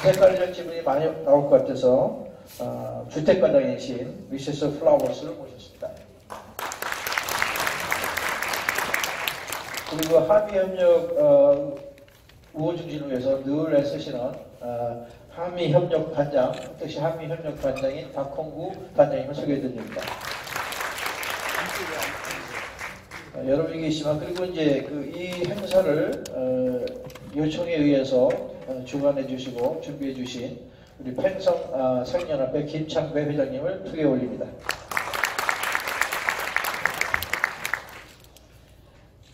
주택 관련 질문이 많이 나올 것 같아서 주택과장이신 미세스 플라워스를 모셨습니다. 그리고 한미협력 우호 증진을 위해서 늘 애쓰시는 한미협력반장, 특히 한미협력반장인 박홍구 반장님을 소개해드립니다. 여러분이 계시지만 그리고 이제 이 행사를 요청에 의해서 주관해 주시고 준비해 주신 우리 평성 상인연합회 김창배 회장님을 투에 올립니다.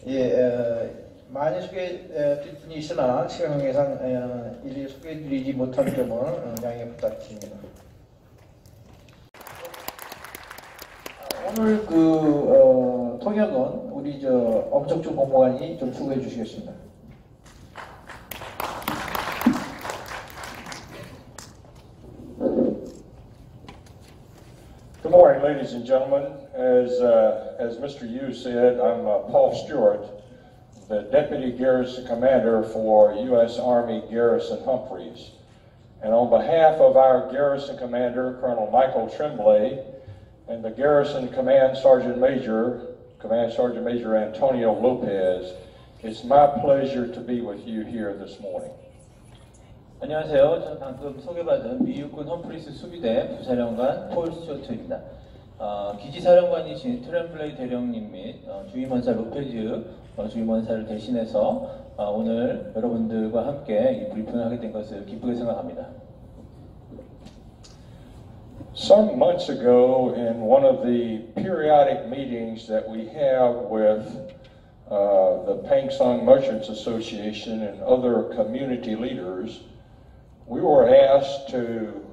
예, 많이 소개해드릴 분이 있으나 시간 관계상 일일이 소개해드리지 못한 점은 양해 부탁드립니다. 오늘 통역은 우리 엄석준 공무관이 좀 수고해 주시겠습니다. Good morning, ladies and gentlemen. As Mr. Yu said, I'm Paul Stewart, the Deputy Garrison Commander for U.S. Army Garrison 험프리스. And on behalf of our Garrison Commander, Colonel Michael Tremblay, and the Garrison Command Sergeant Major Antonio Lopez, it's my pleasure to be with you here this morning. 안녕하세요. 저는 방금 소개받은 미육군 험프리스 수비대 부사령관 폴 스튜어트입니다. 기지사령관이신 트렘블레이 대령님 및 주임원사 로페즈 주임원사를 대신해서 오늘 여러분들과 함께 이 브리핑을 하게 된 것을 기쁘게 생각합니다. Some months ago, in one of the periodic meetings that we have with the Pangsong Merchants Association and other community leaders, we were asked to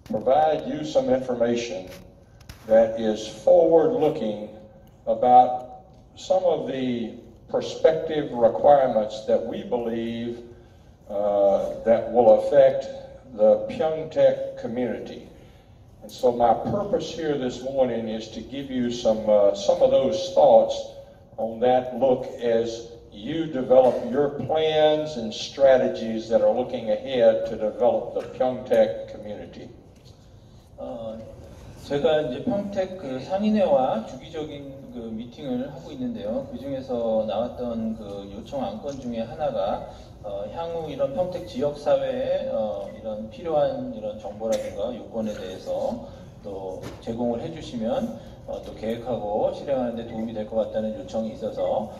provide you some information that is forward-looking about some of the prospective requirements that we believe that will affect the Pyeongtaek community. And so my purpose here this morning is to give you some of those thoughts on that look as you develop your plans and strategies that are looking ahead to develop the Pyeongtaek community. 제가 이제 평택 상인회와 주기적인 미팅을 하고 있는데요. 그 중에서 나왔던 요청 안건 중에 하나가 향후 이런 평택 지역 사회에 이런 필요한 이런 정보라든가 요건에 대해서 또 제공을 해주시면 또 계획하고 실행하는 데 도움이 될 것 같다는 요청이 있어서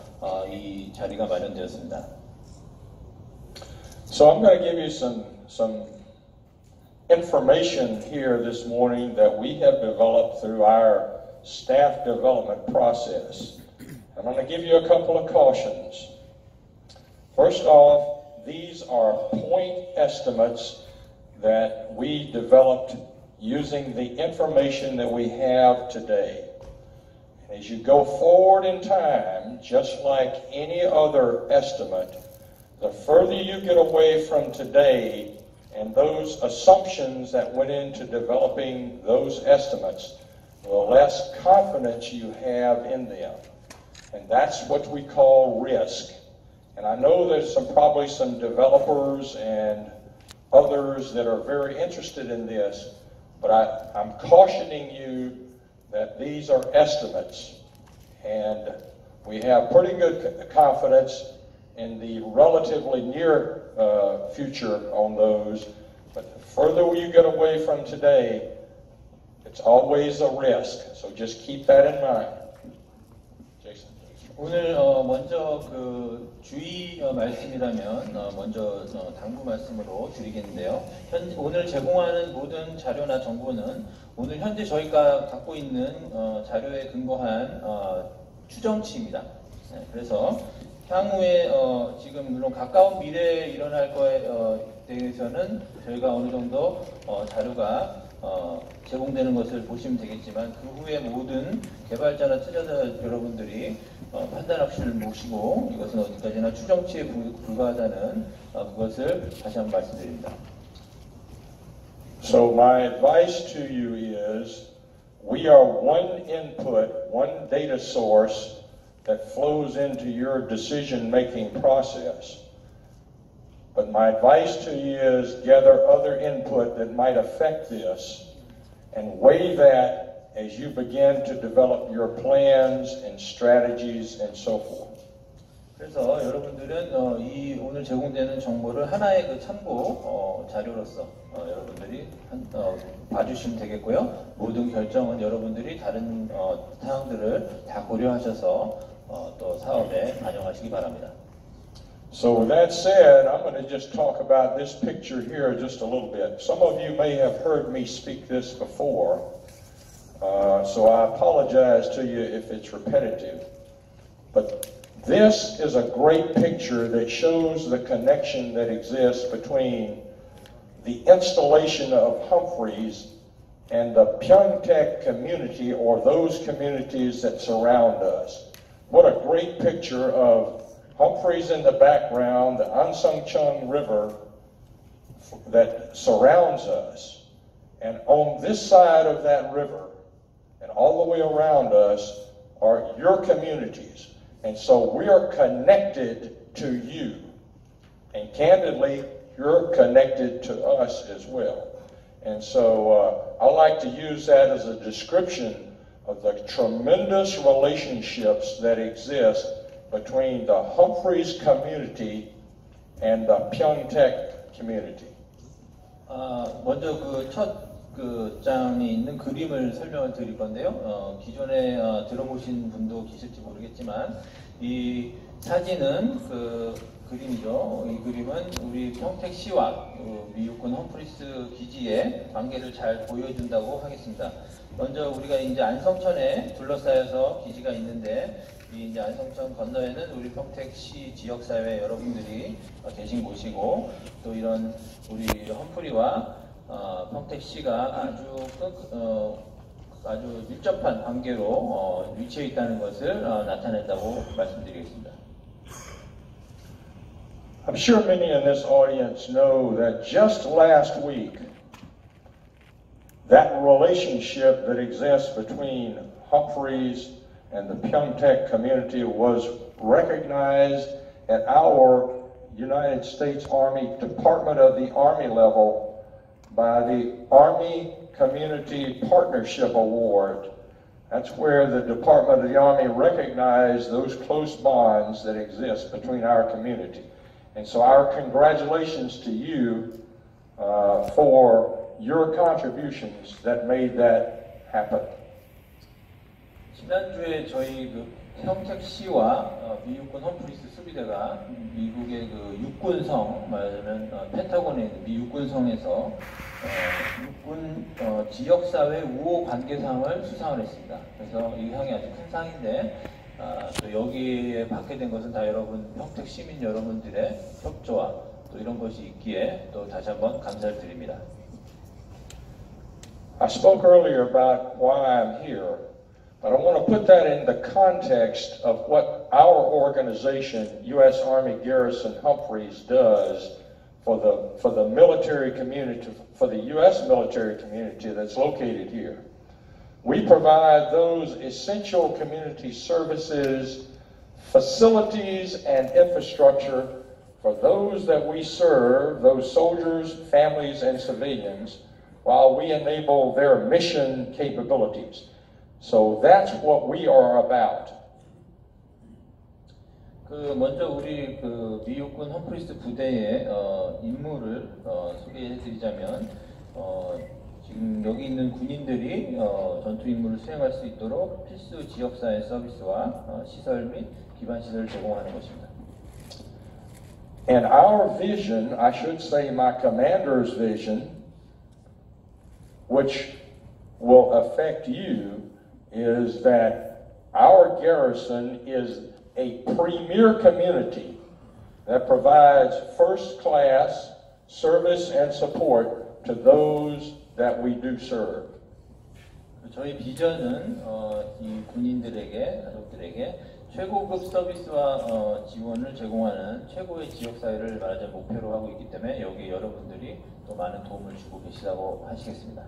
이 자리가 마련되었습니다. So I'm going to give you some information here this morning that we have developed through our staff development process. I'm going to give you a couple of cautions. First off, these are point estimates that we developed using the information that we have today. As you go forward in time, just like any other estimate, the further you get away from today and those assumptions that went into developing those estimates, the less confidence you have in them. And that's what we call risk. And I know there's probably some developers and others that are very interested in this, but I'm cautioning you that these are estimates, and we have pretty good confidence in the relatively near future on those, but the further you get away from today, it's always a risk, so just keep that in mind. Jason. 오늘 먼저 주의 말씀이라면 먼저 당부 말씀으로 드리겠는데요. 오늘 제공하는 모든 자료나 정보는 오늘 현재 저희가 갖고 있는 자료에 근거한 추정치입니다. 그래서 향후에 지금 물론 가까운 미래에 일어날 거에 대해서는 저희가 어느 정도 자료가 제공되는 것을 보시면 되겠지만 그 후에 모든 개발자나 투자자 여러분들이 판단학식을 모시고 이것은 어디까지나 추정치에 불과하다는 그것을 다시 한번 말씀드립니다. So my advice to you is we are one input, one data source that flows into your decision-making process. But my advice to you is gather other input that might affect this and weigh that as you begin to develop your plans and strategies and so forth. 그래서 여러분들은 이 오늘 제공되는 정보를 하나의 그 참고 자료로서 여러분들이 봐주시면 되겠고요. 모든 결정은 여러분들이 다른 사항들을 다 고려하셔서 또 사업에 반영하시기 바랍니다. So with that said, I'm going to just talk about this picture here just a little bit. Some of you may have heard me speak this before, so I apologize to you if it's repetitive. But this is a great picture that shows the connection that exists between the installation of 험프리스 and the 평택 community or those communities that surround us. What a great picture of 험프리스 in the background, the Ansangcheon River that surrounds us. And on this side of that river and all the way around us are your communities. And so we are connected to you. And candidly, you're connected to us as well. And so I like to use that as a description of the tremendous relationships that exist between the 험프리스 community and the 평택 community. 먼저 그 첫 장에 있는 그림을 설명을 드릴 건데요. 기존에 들어보신 분도 계실지 모르겠지만 이 사진은 그 그림이죠. 이 그림은 우리 평택시와 미육군 험프리스 기지의 관계를 잘 보여준다고 하겠습니다. 먼저 우리가 이제 안성천에 둘러싸여서 기지가 있는데 이 이제 안성천 건너에는 우리 평택시 지역사회 여러분들이 계신 곳이고 또 이런 우리 험프리와 평택시가 아주 밀접한 관계로 위치해 있다는 것을 나타낸다고 말씀드리겠습니다. I'm sure many in this audience know that just last week, that relationship that exists between 험프리스 and the 평택 community was recognized at our United States Army Department of the Army level by the Army Community Partnership Award. That's where the Department of the Army recognized those close bonds that exist between our community. And so our congratulations to you for your contributions that made that happen. 지난주에 저희 그 평택시와 미육군 험프리스 수비대가 미국의 그 육군성, 말하자면 펜타곤에 있는 미 육군성에서 육군 지역사회 우호 관계상을 수상을 했습니다. 그래서 이 상이 아주 큰 상인데 또 여기에 받게 된 것은 다 여러분 평택 시민 여러분들의 협조와 또 이런 것이 있기에 또 다시 한번 감사를 드립니다. I spoke earlier about why I'm here. But I want to put that in the context of what our organization, U.S. Army Garrison 험프리스, does for the military community, for the U.S. military community that's located here. We provide those essential community services, facilities, and infrastructure for those that we serve, those soldiers, families, and civilians, while we enable their mission capabilities. So that's what we are about. 먼저 우리 그 미육군 험프리스 부대의 임무를 소개해드리자면 지금 여기 있는 군인들이 전투 임무를 수행할 수 있도록 필수 지역사회 서비스와 시설 및 기반 시설을 제공하는 것입니다. And our vision, I should say my commander's vision, which will affect you, is that our garrison is a premier community that provides first-class service and support to those that we do serve. 저희 비전은 이 군인들에게, 가족들에게 최고급 서비스와 지원을 제공하는 최고의 지역사회를 말하자면 목표로 하고 있기 때문에 여기 여러분들이 또 많은 도움을 주고 계시다고 하시겠습니다.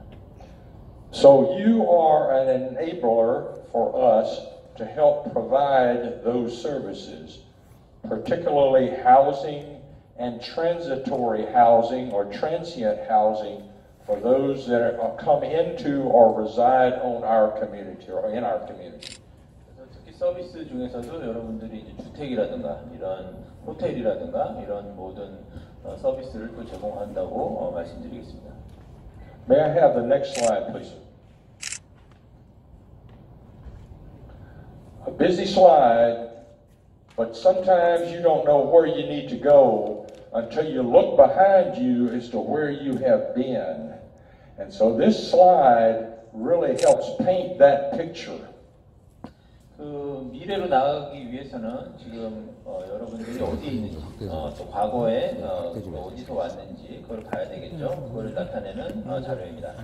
So you are an enabler for us to help provide those services, particularly housing and transitory housing or transient housing for those that come into or reside on our community or in our community. 특히 서비스 중에서도 여러분들이 이제 주택이라든가 이런 호텔이라든가 이런 모든 서비스를 또 제공한다고 말씀드리겠습니다. May I have the next slide, please? A busy slide, but sometimes you don't know where you need to go until you look behind you as to where you have been. And so this slide really helps paint that picture. 그 미래로 나가기 위해서는 지금 여러분들이 어디에 있는지 또 과거에 어디서 왔는지 그걸 봐야 되겠죠. 그걸 나타내는 자료입니다.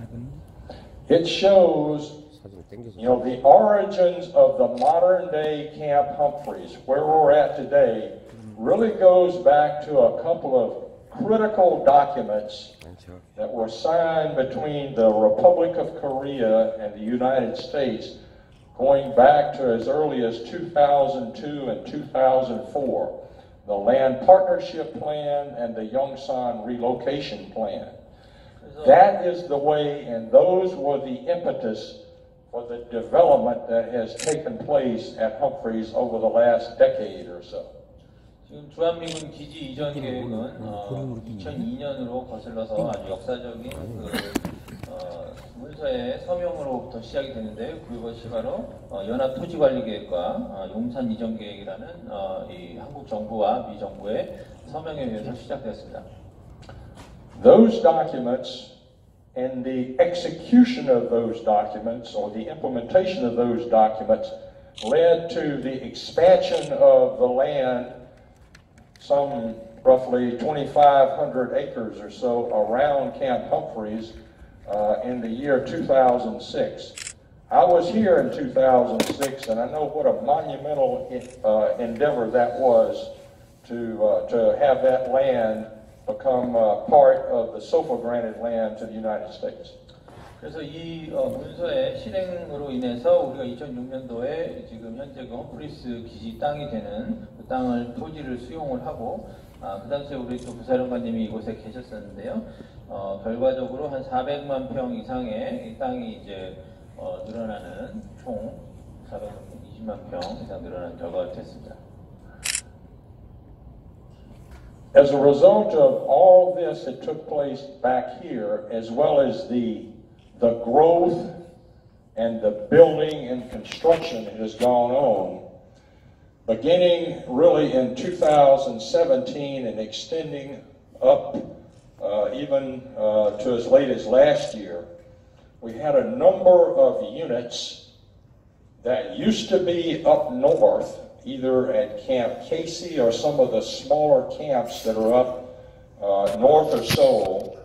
It shows, you know, the origins of the modern day Camp 험프리스, where we're at today, really goes back to a couple of critical documents that were signed between the Republic of Korea and the United States going back to as early as 2002 and 2004, the Land Partnership Plan and the Yongsan Relocation Plan. That is the way, and those were the impetus for the development that has taken place at 험프리스 over the last decade or so. 지금 주한미군 기지 이전 계획은 2002년으로 거슬러서 아주 역사적인 문서의 서명으로부터 시작이 되는데 그것이 바로 연합토지관리계획과 용산 이전 계획이라는 이 한국 정부와 미 정부의 서명에 의해서 시작되었습니다. Those documents and the execution of those documents or the implementation of those documents led to the expansion of the land, some roughly 2,500 acres or so around Camp 험프리스 in the year 2006. I was here in 2006 and I know what a monumental endeavor that was to have that land become part of the SOFA granted land to the United States. 그래서 이 문서의 실행으로 인해서 우리가 2006년도에 지금 현재 그 험프리스 기지 땅이 되는 그 땅을 토지를 수용을 하고 그 당시에 우리 또 부사령관님이 이곳에 계셨었는데요. 결과적으로 한 400만 평 이상의 이 땅이 이제 늘어나는 총 420만 평 이상 늘어나는 결과가 됐습니다. As a result of all this that took place back here, as well as the growth and the building and construction that has gone on, beginning really in 2017 and extending up even to as late as last year, we had a number of units that used to be up north, either at Camp Casey or some of the smaller camps that are up north of Seoul,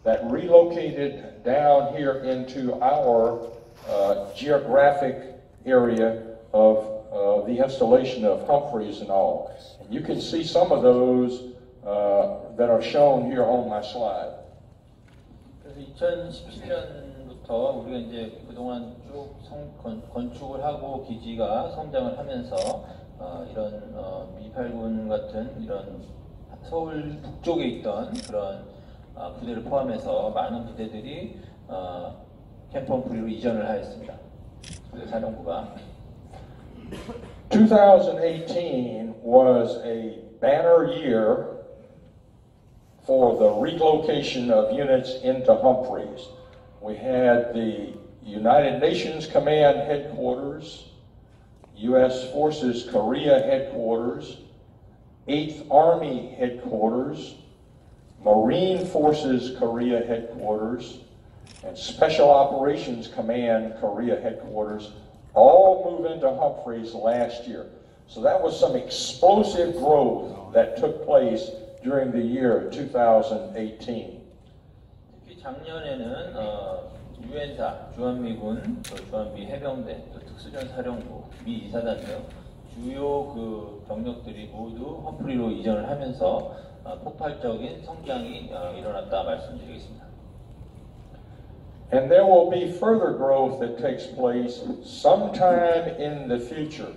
that relocated down here into our geographic area of the installation of 험프리스 and all. And you can see some of those that are shown here on my slide. 그래서 2017년부터 우리가 이제 그동안 쭉 건축을 하고 기지가 성장을 하면서 이런 미8군 같은 이런 서울 북쪽에 있던 그런 부대를 포함해서 많은 부대들이 캠프험프리로 이전을 하였습니다. 사령부가 2018 was a banner year for the relocation of units into 험프리스. We had the United Nations Command Headquarters, U.S. Forces Korea Headquarters, 8th Army Headquarters, Marine Forces Korea Headquarters, and Special Operations Command Korea Headquarters all moved into 험프리스 last year. So that was some explosive growth that took place during the year 2018. 특히 작년에는 유엔사, 주한미군, 또 주한미 해병대, 또 특수전 사령부, 미 이사단 등 주요 그 병력들이 모두 험프리로 이전을 하면서 폭발적인 성장이 일어났다 말씀드리겠습니다. And there will be further growth that takes place sometime in the future.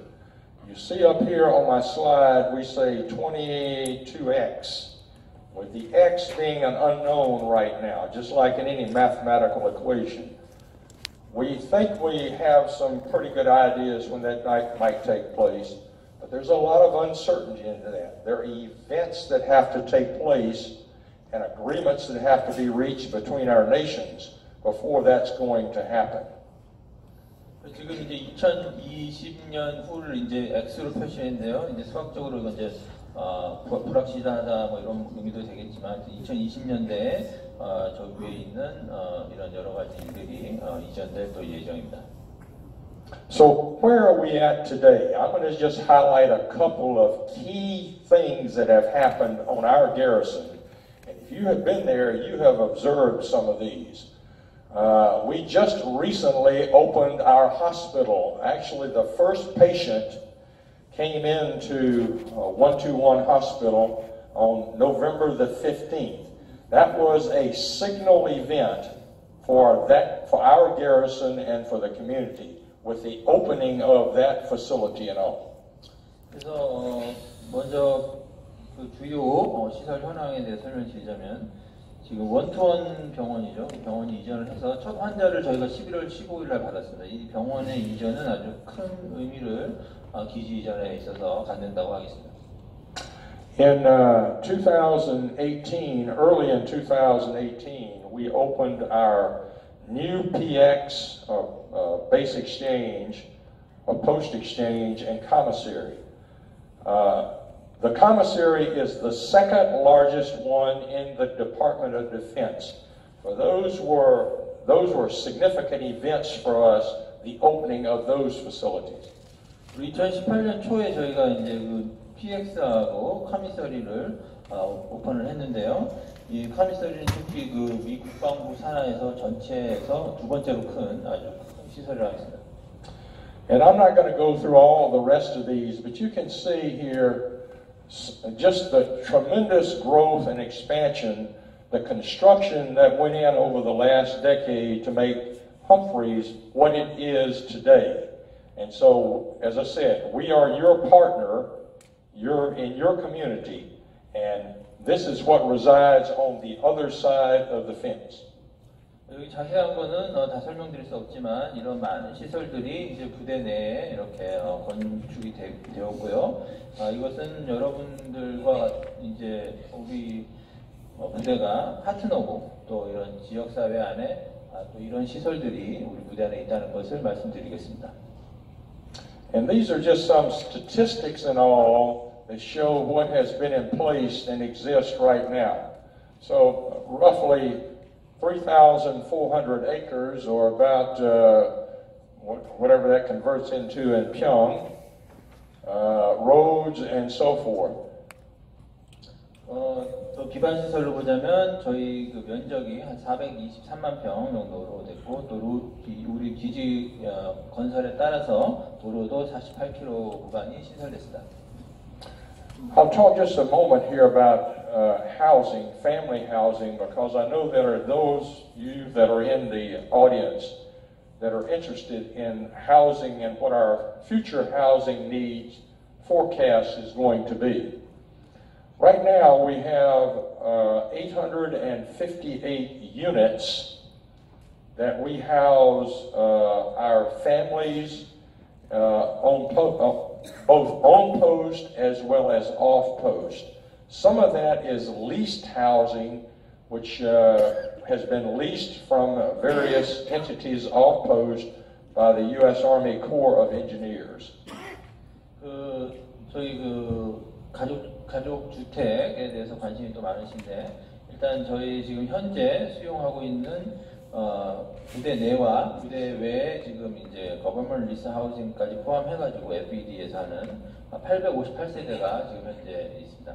You see up here on my slide, we say 22x, with the x being an unknown right now, just like in any mathematical equation. We think we have some pretty good ideas when that might take place, but there's a lot of uncertainty into that. There are events that have to take place and agreements that have to be reached between our nations before that's going to happen. 지금 이제 2020년 후를 이제 X로 표시했는데요. 이제 수학적으로 이제 불확실하다 뭐 이런 의미도 되겠지만 2020년대에 저 위에 있는 이런 여러 가지 일들이 이전될 또 예정입니다. So where are we at today? I'm going to just highlight a couple of key things that have happened on our garrison. And if you have been there, you have observed some of these. We just recently opened our hospital. Actually, the first patient came into 121 Hospital on November the 15th. That was a signal event for our garrison and for the community with the opening of that facility and all. 그래서 먼저 그 주요 시설 현황에 대해 설명드리자면 지금 원투원 병원이죠. 병원이 이전을 해서 첫 환자를 저희가 11월 15일 날 받았습니다. 이 병원의 이전은 아주 큰 의미를 기지 이전에 있어서 갖는다고 하겠습니다. In 2018, early in 2018, we opened our new PX, base exchange, post exchange, and commissary. The commissary is the second largest one in the Department of Defense. Those were significant events for us, the opening of those facilities. 2018년 초에 저희가 이제 그 PX하고 카미서리를 오픈을 했는데요. 이 카미서리는 특히 그 미 국방부 산하에서 전체에서 두 번째로 큰 아주 큰 시설이라고 했습니다. And I'm not going to go through all the rest of these, but you can see here just the tremendous growth and expansion, the construction that went in over the last decade to make 험프리스 what it is today. And so, as I said, we are your partner, you're in your community, and this is what resides on the other side of the fence. 여기 자세한 거는 다 설명드릴 수 없지만 이런 많은 시설들이 이제 부대 내에 이렇게 건축이 되었고요. 이것은 여러분들과 이제 우리 부대가 파트너고 또 이런 지역 사회 안에 또 이런 시설들이 우리 부대 안에 있다는 것을 말씀드리겠습니다. And these are just some statistics and all that show what has been in place and exists right now. So roughly 3,400 acres, or about whatever that converts into in Pyong, roads and so forth. 또 기반 시설로 보자면 저희 그 면적이 한 423만 평 정도로 됐고 또 우리 기지 건설에 따라서 도로도 48km 구간이 신설됐습니다. I'll talk just a moment here about housing, family housing, because I know there are those you that are in the audience that are interested in housing and what our future housing needs forecast is going to be. Right now we have 858 units that we house our families both on post as well as off post. Some of that is leased housing, which has been leased from various entities off post by the U.S. Army Corps of Engineers. 저희 가족 주택에 대해서 관심이 또 많으신데 일단 저희 지금 현재 수용하고 있는 부대 내와 부대 외에 지금 이제 거버먼트 리스 하우징까지 포함해가지고 FED에서 하는 858세대가 지금 현재 있습니다.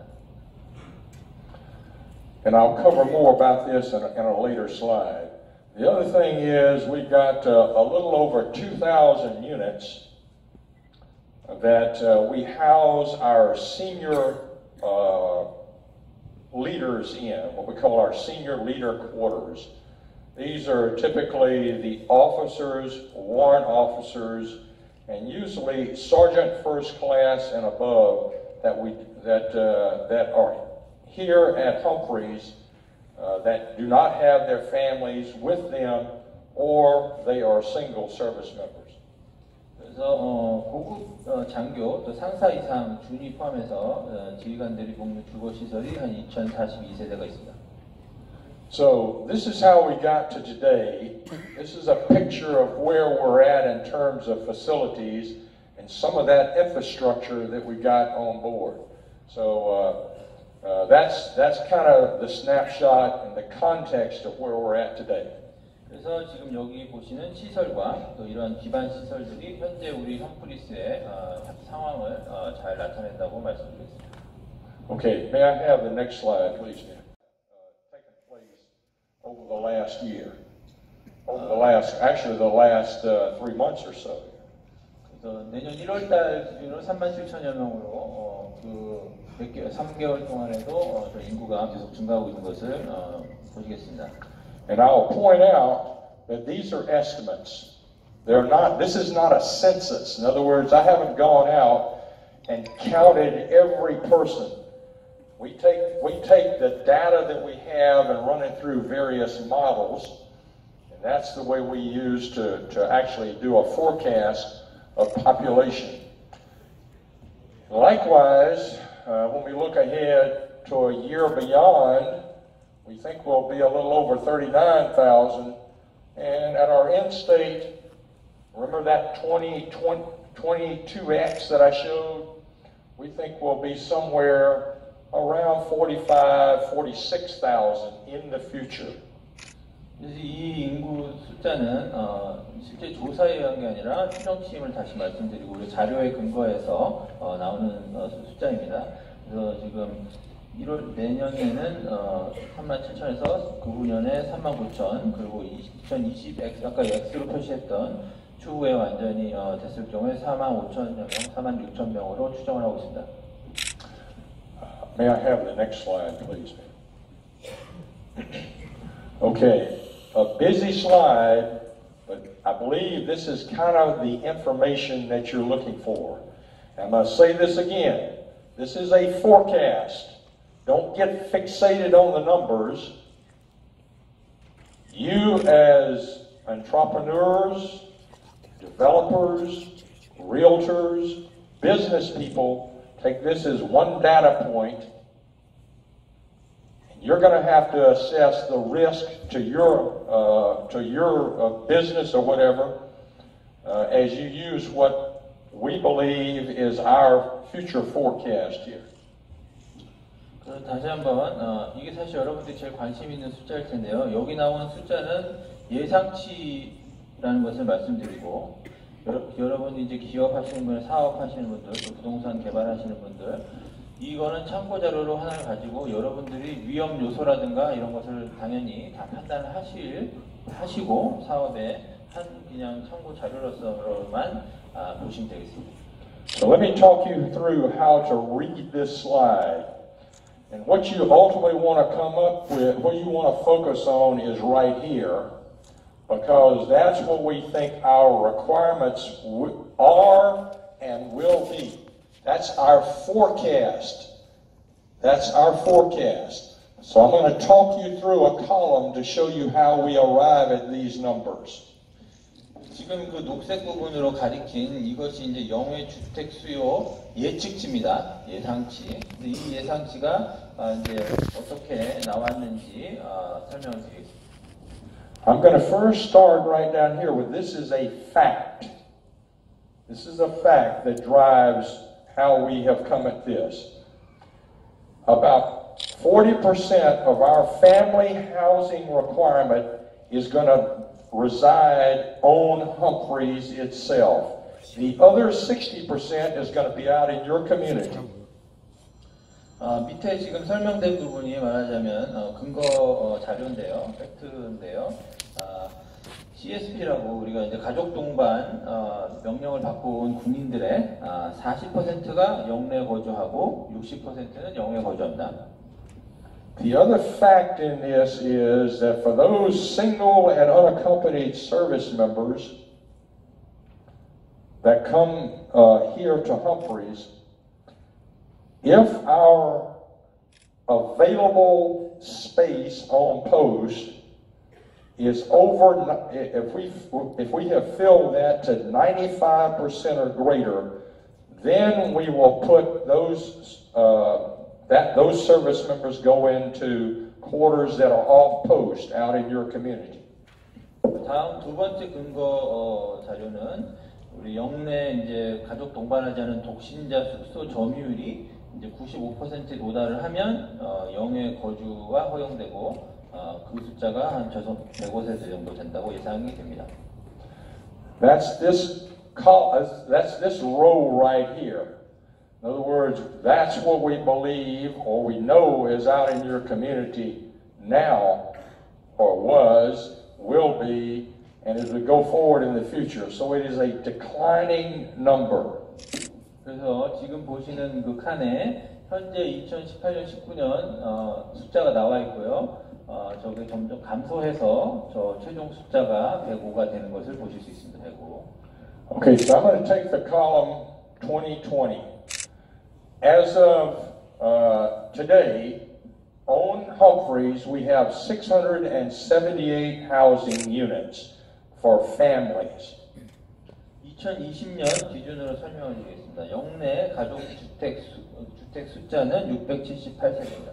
And I'll cover more about this in a later slide. The other thing is we've got a little over 2,000 units that we house our senior leaders in, what we call our senior leader quarters. These are typically the officers, warrant officers, and usually sergeant first class and above that are here at 험프리스 that do not have their families with them or they are single service members. 그래서 고급 장교 또 상사 이상 준위 포함해서 지휘관들이 묵는 주거 시설이 한 2042세대가 있습니다. So this is how we got to today. This is a picture of where we're at in terms of facilities and some of that infrastructure that we got on board. So that's kind of the snapshot and the context of where we're at today. 그래서 지금 여기 보시는 시설과 또 이런 기반 시설들이 현재 우리 험프리스의 상황을 잘 나타낸다고 말씀드리겠습니다. Okay, may I have the next slide, please? Taken place over the last year, the last 3 months or so. 그래서 내년 1월달 기준으로 37,000여 명으로 3개월 동안에도 인구가 계속 증가하고 있는 것을 보시겠습니다. And I'll point out that these are estimates. This is not a census. In other words, I haven't gone out and counted every person. We take the data that we have and run it through various models, and that's the way we use to actually do a forecast of population. Likewise, when we look ahead to a year beyond, we think we'll be a little over 39,000, and at our end state, remember that 22X that I showed? We think we'll be somewhere around 46,000 in the future. 그래서 이 인구 숫자는 실제 조사에 의한 게 아니라 추정치임을 다시 말씀드리고 우리 자료에 근거해서 나오는 숫자입니다. 그래서 지금 내년에는 37,000에서 9년에 39,000 그리고 2020 아까 X로 표시했던 추후에 완전히 됐을 경우에 45,000여 명, 46,000명으로 추정을 하고 있습니다. May I have the next slide, please? Okay, a busy slide, but I believe this is kind of the information that you're looking for. I'm going to say this again. This is a forecast. Don't get fixated on the numbers. You as entrepreneurs, developers, realtors, business people, take this as one data point. And you're going to have to assess the risk to your business or whatever as you use what we believe is our future forecast here. 다시 한번 이게 사실 여러분들이 제일 관심 있는 숫자일 텐데요. 여기 나오는 숫자는 예상치라는 것을 말씀드리고 여러분이 이제 기업하시는 분들, 사업하시는 분들, 또 부동산 개발하시는 분들 이거는 참고 자료로 하나를 가지고 여러분들이 위험 요소라든가 이런 것을 당연히 다 판단을 하시고 사업에 한 그냥 참고 자료로서만 보시면 되겠습니다. So let me talk you through how to read this slide. And what you ultimately want to come up with, what you want to focus on is right here, because that's what we think our requirements are and will be. That's our forecast. That's our forecast. So I'm going to talk you through a column to show you how we arrive at these numbers. 지금 그 녹색 부분으로 가리킨 이것이 이제 영의 주택 수요 예측치입니다. 예상치. 이 예상치가 이제 어떻게 나왔는지 설명을 드리겠습니다. I'm going to first start right down here with this is a fact. This is a fact that drives how we have come at this. About 40% of our family housing requirement is going to reside on 험프리스 itself. The other 60% is going to be out in your community. 밑에 지금 설명된 부분이 말하자면 근거 자료인데요, 팩트인데요. CSP라고 우리가 이제 가족 동반 명령을 받고 온 군인들의 40%가 영내 거주하고 60%는 영외 거주합니다. The other fact in this is that for those single and unaccompanied service members, that come here to 험프리스, if our available space on post is over, if we have filled that to 95% or greater, then we will put those those service members go into quarters that are off post out in your community. 다음 두 번째 근거 자료는 우리 영내 이제 가족 동반하지 않은 독신자 숙소 점유율이 이제 95%에 도달을 하면 영외 거주가 허용되고 그 숫자가 한 100% 정도 된다고 예상이 됩니다. That's this row right here. In other words, that's what we believe or we know is out in your community now, or was, will be, and as we go forward in the future. So it is a declining number. 그래서 지금 보시는 그 칸에 현재 2018년, 19년 숫자가 나와 있고요. 저게 점점 감소해서 저 최종 숫자가 105가 되는 것을 보실 수 있습니다. 105. Okay, so I'm going to take the column 2020. As of today, on 험프리스, we have 678 housing units for families. 2020년 기준으로 설명을 드리겠습니다. 영내 가족 주택 숫자는 678세대입니다.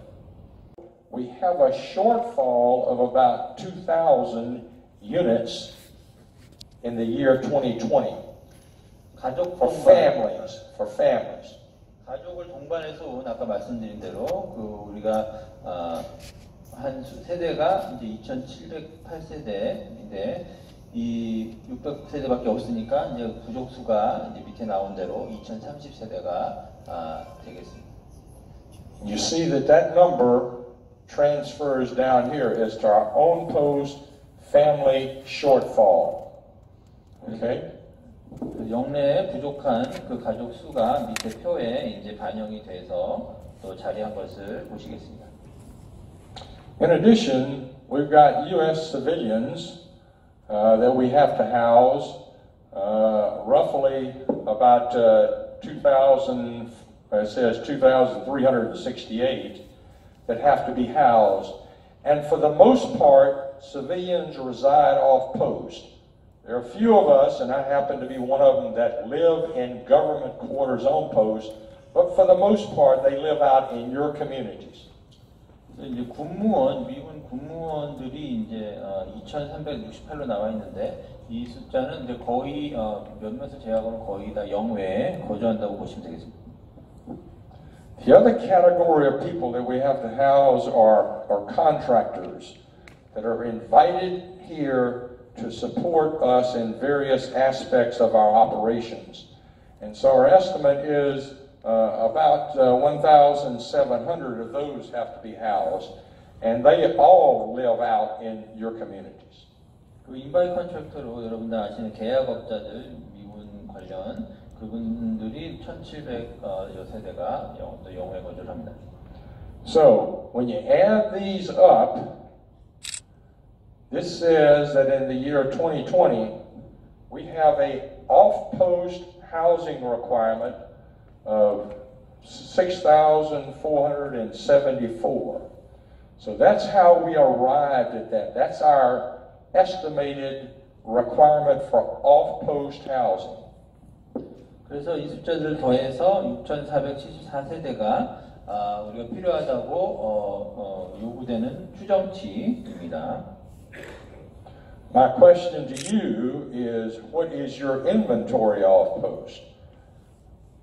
We have a shortfall of about 2,000 units in the year 2020 for families. 가족을 동반해서 온 아까 말씀드린 대로 그 우리가 한 세대가 이제 2,708세대인데 이 600세대밖에 없으니까 이제 부족 수가 이제 밑에 나온 대로 2,030세대가 되겠습니다. You see that number transfers down here as to our own post family shortfall. Okay? 영내에 부족한 그 가족 수가 밑에 표에 이제 반영이 돼서 또 자리한 것을 보시겠습니다. In addition, we've got U.S. civilians that we have to house, roughly about 2,000. It says 2,368 that have to be housed, and for the most part, civilians reside off post. There are a few of us, and I happen to be one of them, that live in government quarters on post, but for the most part, they live out in your communities. 이제 미군 군무원들이 이제 2,368로 나와 있는데 이 숫자는 이제 거의 몇몇을 제외하고는 거의 다 영외에 거주한다고 보시면 되겠습니다. The other category of people that we have to house are contractors that are invited here to support us in various aspects of our operations. And so our estimate is about 1,700 of those have to be housed, and they all live out in your communities. 그 인바이 컨트랙터로 여러분들 아시는 계약업자들 미군 관련 그분들이 1,700여 세대가 또 영외에 거주를 합니다. So when you add these up, this says that in the year 2020, we have a off-post housing requirement of 6,474. So that's how we arrived at that. That's our estimated requirement for off-post housing. 그래서 이 숫자들을 더해서 6,474세대가 우리가 필요하다고 요구되는 추정치입니다. My question to you is, what is your inventory off post?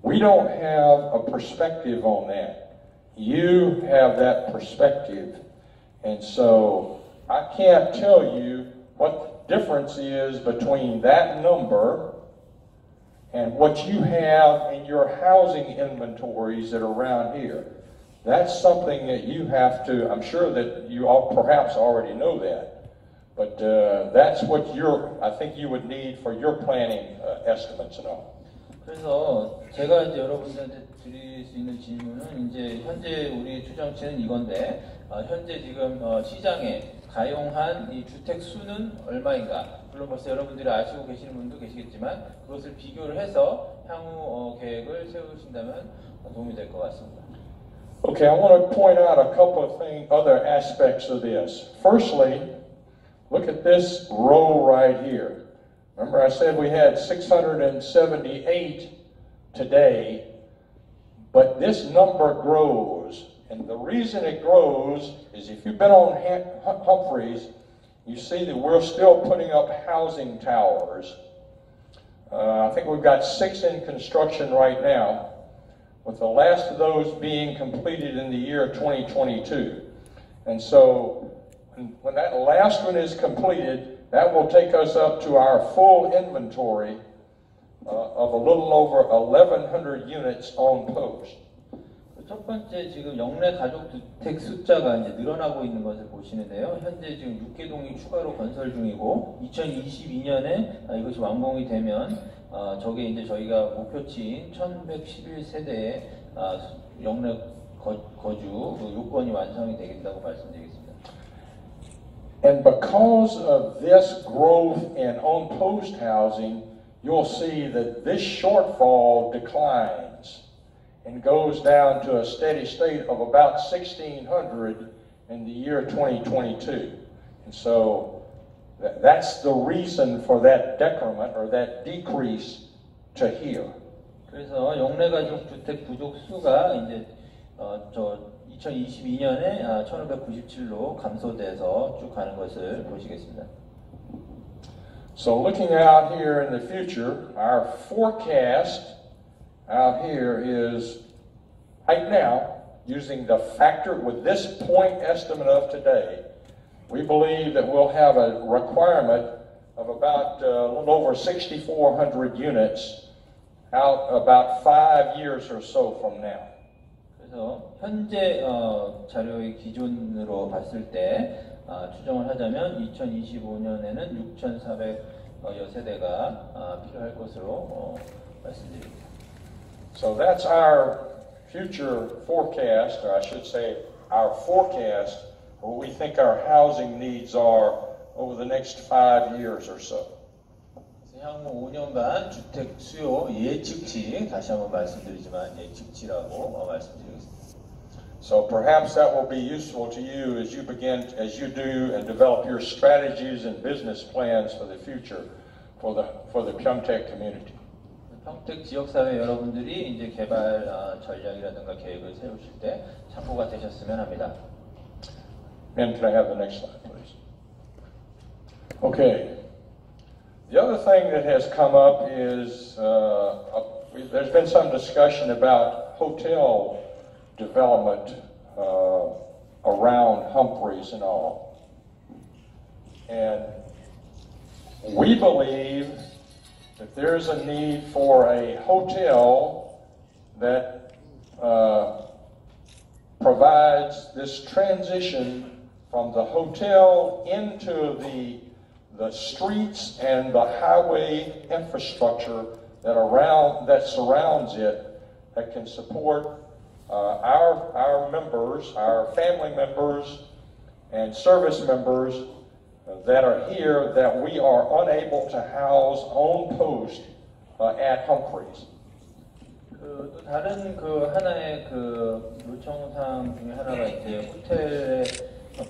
We don't have a perspective on that. You have that perspective. And so I can't tell you what the difference is between that number and what you have in your housing inventories that are around here. That's something that you have to, I'm sure that you all perhaps already know that. But that's what I think you would need for your planning estimates and all. 그래서 제가 이제 여러분들한테 드릴 수 있는 질문은 이제 현재 우리 추정치는 이건데 현재 지금 시장에 가용한 이 주택 수는 얼마인가? 물론 벌써 여러분들이 아시고 계시는 분도 계시겠지만 그것을 비교를 해서 향후 계획을 세우신다면 도움이 될 것 같습니다. Okay, I want to point out a couple of other aspects of this. Firstly, look at this row right here. Remember I said we had 678 today, but this number grows. And the reason it grows is if you've been on Humphreys, you see that we're still putting up housing towers. I think we've got 6 in construction right now, with the last of those being completed in the year 2022. And so when that last one is completed, that will take us up to our full inventory of a little over 1,100 units on post. 첫 번째 지금 영내 가족 주택 숫자가 이제 늘어나고 있는 것을 보시는데요. 현재 지금 6개동이 추가로 건설 중이고 2022년에 이것이 완공이 되면 저게 이제 저희가 목표치인 1,111세대의 영내 거주 요건이 완성이 되겠다고 말씀드리겠습니다. And because of this growth in on-post housing, you'll see that this shortfall declines and goes down to a steady state of about 1,600 in the year 2022. And so that's the reason for that decrement or that decrease to here. 그래서 영내 가족 주택 부족 수가 이제 2022년에 1,597로 감소돼서 쭉 가는 것을 보시겠습니다. So looking out here in the future, our forecast out here is right now using the factor with this point estimate of today. We believe that we'll have a requirement of about a little over 6,400 units out about 5 years or so from now. 그래서 현재 자료의 기준으로 봤을 때 추정을 하자면 2025년에는 6,400여 세대가 필요할 것으로 말씀드립니다. So that's our future forecast, or I should say our forecast for what we think our housing needs are over the next 5 years or so. 향후 5년간 주택 수요 예측치, 다시 한번 말씀드리지만 예측치라고 말씀드리겠습니다. So perhaps that will be useful to you as you do and develop your strategies and business plans for the future for the 평택 community. 평택 지역사회 여러분들이 이제 개발 전략이라든가 계획을 세우실 때 참고가 되셨으면 합니다. And can I have the next slide, please? Okay. The other thing that has come up is there's been some discussion about hotel development around 험프리스 and all. And we believe that there's a need for a hotel that provides this transition from the hotel into the streets and the highway infrastructure that surrounds it, that can support our members, our family members, and service members that are here that we are unable to house on post at 험프리스. 또 다른 하나의 요청사항 중에 하나가 이제 호텔의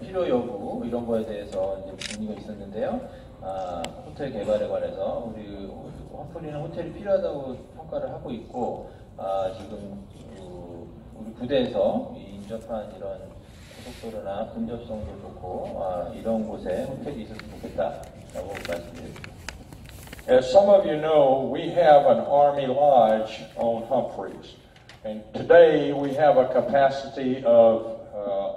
필요 여부 이런 거에 대해서 이제 문의가 있었는데요. 호텔 개발에 관해서 우리 험프리는 호텔이 필요하다고 평가를 하고 있고 지금 우리 부대에서 인접한 이런 고속도로나 근접성도 좋고 이런 곳에 호텔이 있었으면 좋겠다라고 말씀드립니다. As some of you know, we have an Army Lodge on 험프리스, and today we have a capacity of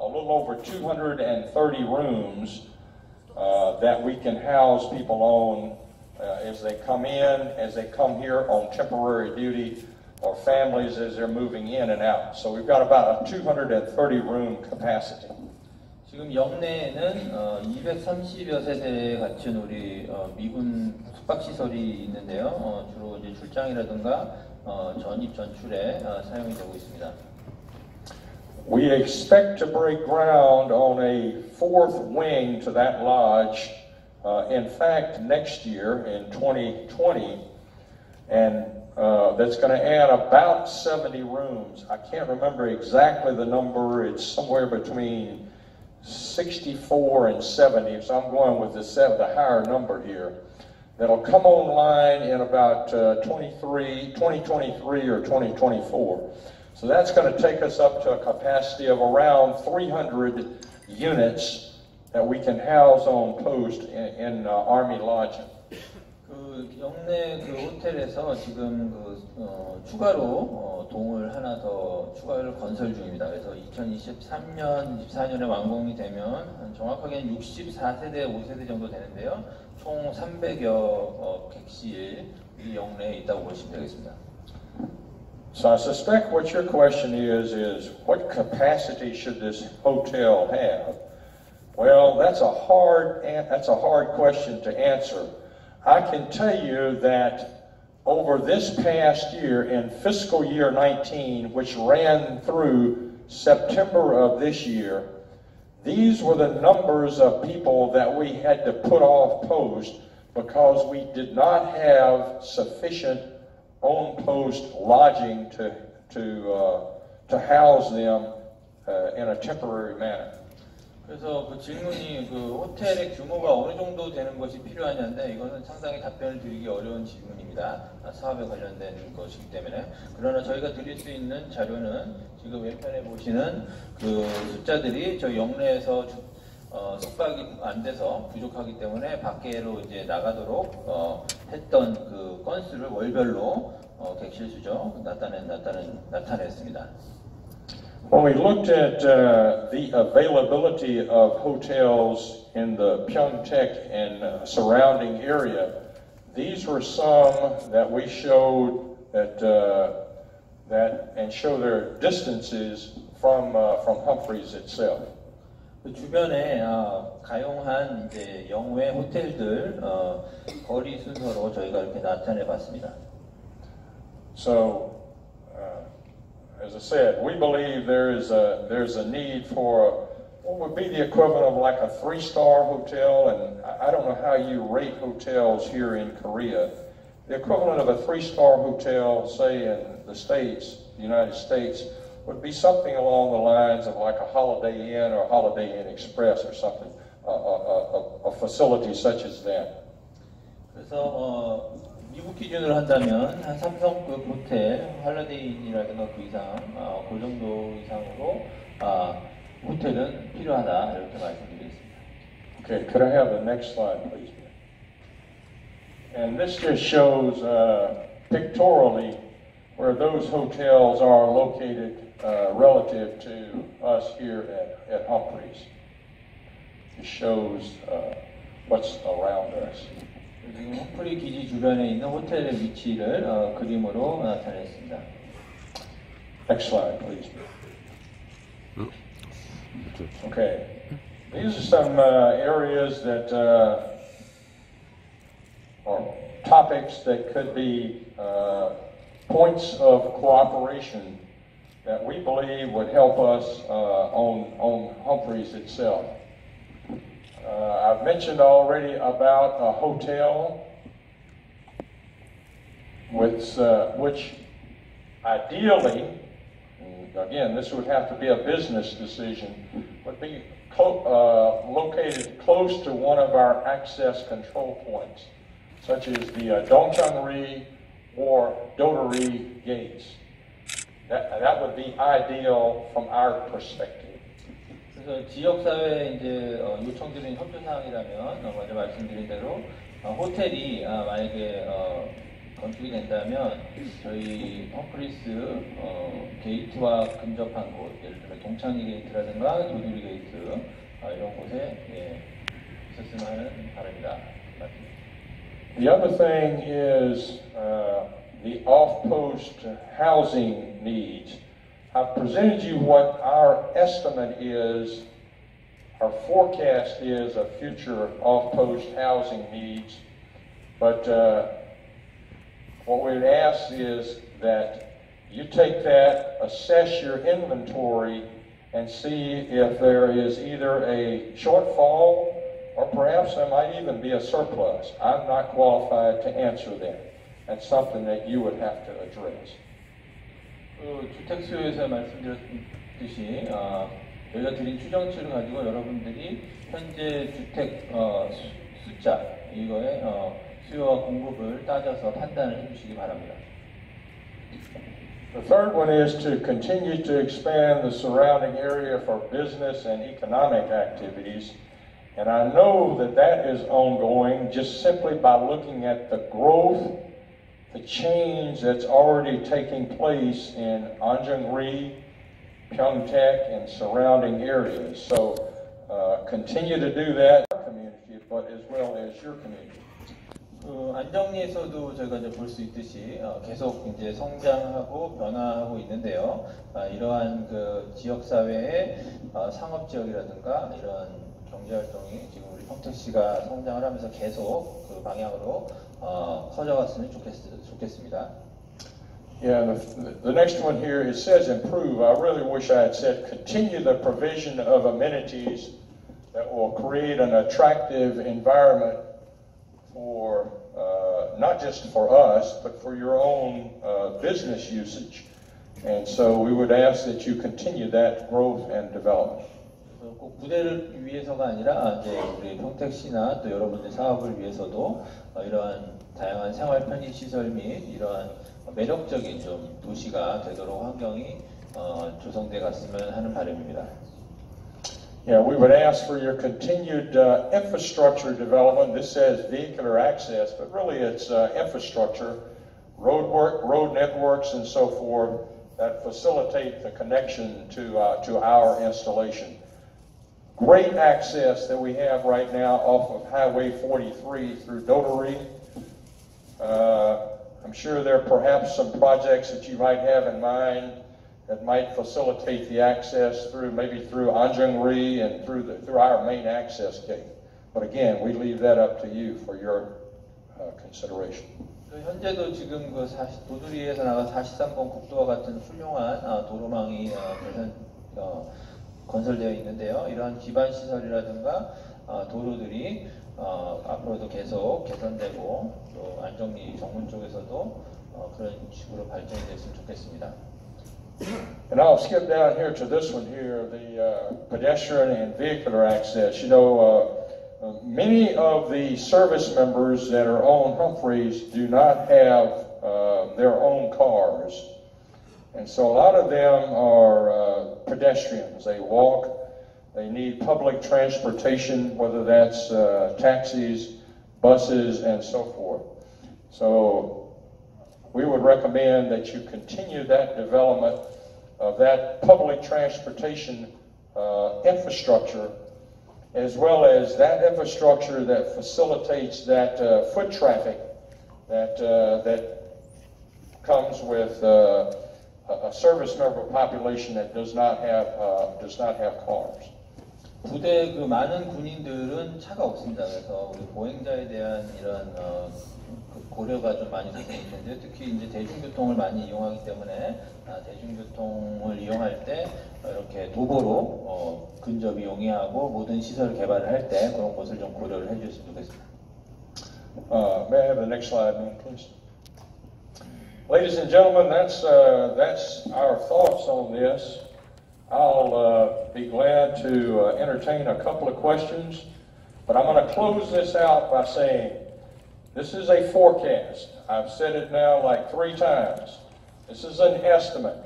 a little over 230 rooms that we can house people on as they come in, as they come here on temporary duty, or families as they're moving in and out. So we've got about a 230 room capacity. 지금 영내에는 230여 세대에 갖춘 우리 미군 숙박시설이 있는데요. 주로 이제 출장이라든가 전입 전출에 사용이 되고 있습니다. We expect to break ground on a fourth wing to that lodge In fact, next year in 2020, and that's going to add about 70 rooms. I can't remember exactly the number. It's somewhere between 64 and 70, so I'm going with the higher number here. That'll come online in about 2023 or 2024. So that's going to take us up to a capacity of around 300 units that we can house on post in Army lodging. 그 영내 그 호텔에서 지금 추가로 동을 하나 더 추가를 건설 중입니다. 그래서 2023년, 24년에 완공이 되면 정확하게는 64세대, 5세대 정도 되는데요. 총 300여 객실 이 영내에 있다고 보시면 되겠습니다. So I suspect what your question is what capacity should this hotel have? Well, that's a hard question to answer. I can tell you that over this past year, in fiscal year 19, which ran through September of this year, these were the numbers of people that we had to put off post because we did not have sufficient on-post lodging to house them in a temporary manner. 그래서 그 질문이 그 호텔의 규모가 어느 정도 되는 것이 필요하냐인데 이거는 상당히 답변을 드리기 어려운 질문입니다. 사업에 관련된 것이기 때문에. 그러나 저희가 드릴 수 있는 자료는 지금 왼편에 보시는 그 숫자들이 저희 영내에서 숙박이 안 돼서 부족하기 때문에 밖으로 이제 나가도록 했던 그 건수를 월별로 객실 수죠 나타냈습니다. When we looked at the availability of hotels in the Pyeongtaek and surrounding area, these were some that we showed and show their distances from 험프리스 itself. 그 주변에 가용한 이제 영외 호텔들 거리 순서로 저희가 이렇게 나타내봤습니다. So, as I said, we believe there's a need for what would be the equivalent of like a 3-star hotel, and I don't know how you rate hotels here in Korea. The equivalent of a 3-star hotel, say in the States, the United States, would be something along the lines of like a Holiday Inn or Holiday Inn Express or something, a facility such as that. 그래서 미국 기준으로 한다면 한 3성급 호텔, 할리데이인이라든가 그 이상, 그 정도 이상으로 호텔은 필요하다 이렇게 말씀드리겠습니다. Okay, could I have the next slide, please? And this just shows pictorially where those hotels are located relative to us here at 험프리스. It shows what's around us. 지금 험프리 기지 주변에 있는 호텔의 위치를 그림으로 나타냈습니다. Next slide, please. Okay, these are some areas that or topics that could be points of cooperation that we believe would help us on 험프리스 itself. I've mentioned already about a hotel which ideally, again, this would have to be a business decision, would be located close to one of our access control points, such as the Dongchang-ri or Dodori gates. That would be ideal from our perspective. 그래서 지역사회에 이제 요청드린 협조사항이라면 먼저 말씀드린 대로 호텔이 만약에 건축이 된다면 저희 험프리스 게이트와 근접한 곳, 예를 들면 동창리 게이트라든가 도두리 게이트 이런 곳에 있었으면 하는 바람이다. The other thing is the off-post housing needs. I've presented you what our estimate is, our forecast is of future off-post housing needs, but what we'd ask is that you take that, assess your inventory, and see if there is either a shortfall or perhaps there might even be a surplus. I'm not qualified to answer that. That's something that you would have to address. 주택 수요에서 말씀드렸듯이 저희가 드린 추정치를 가지고 여러분들이 현재 주택 숫자 이거의 수요와 공급을 따져서 판단을 해주시기 바랍니다. The third one is to continue to expand the surrounding area for business and economic activities. And I know that that is ongoing just simply by looking at the growth, the change that's already taking place in Anjingri, Pyeongtaek, and surrounding areas. So continue to do that in our community, but as well as your community. 안정리에서도 저희가 이제 볼 수 있듯이 계속 이제 성장하고 변화하고 있는데요. 이러한 그 지역 사회의 상업 지역이라든가 이런 경제 활동이 지금 우리 평택시가 성장을 하면서 계속 그 방향으로 커져갔으면 좋겠습니다. Yeah, the next one here, it says improve. I really wish I had said continue the provision of amenities that will create an attractive environment for not just for us, but for your own business usage. And so we would ask that you continue that growth and development. 꼭 부대를 위해서가 아니라 이제 우리 평택시나 또 여러분들 사업을 위해서도 이러한 다양한 생활 편의 시설 및 이러한 매력적인 좀 도시가 되도록 환경이 조성돼 갔으면 하는 바람입니다. Yeah, we would ask for your continued infrastructure development. This says vehicular access, but really it's infrastructure, road networks, and so forth that facilitate the connection to our installation. Great access that we have right now off of Highway 43 through Dotary. I'm sure there are perhaps some projects that you might have in mind that might facilitate the access through maybe through Anjingri and through our main access gate. But again, we leave that up to you for your consideration. 현재도 지금 그 도두리에서 나간 43번 국도와 같은 훌륭한 도로망이 건설되어 있는데요. 이러한 기반 시설이라든가 도로들이 앞으로도 계속 개선되고 또 안정리 정문 쪽에서도 그런 식으로 발전이 됐으면 좋겠습니다. And I'll skip down here to this one here, the pedestrian and vehicular access. You know, many of the service members that are on 험프리스 do not have their own cars. And so a lot of them are pedestrians. They walk, they need public transportation, whether that's taxis, buses, and so forth. So we would recommend that you continue that development of that public transportation infrastructure, as well as that infrastructure that facilitates that foot traffic that comes with a service member population that does not have cars. 부대 그 많은 군인들은 차가 없습니다. 그래서 우리 보행자에 대한 이런 고려가 좀 많이 되고 있는데 특히 이제 대중교통을 많이 이용하기 때문에 대중교통을 이용할 때 이렇게 도보로 근접 이용하고 모든 시설 개발을 할 때 그런 것을 좀 고려를 해주셨으면 좋겠습니다. May I have the next slide, please? Ladies and gentlemen, that's our thoughts on this. I'll be glad to entertain a couple of questions, but I'm going to close this out by saying this is a forecast. I've said it now like 3 times. This is an estimate.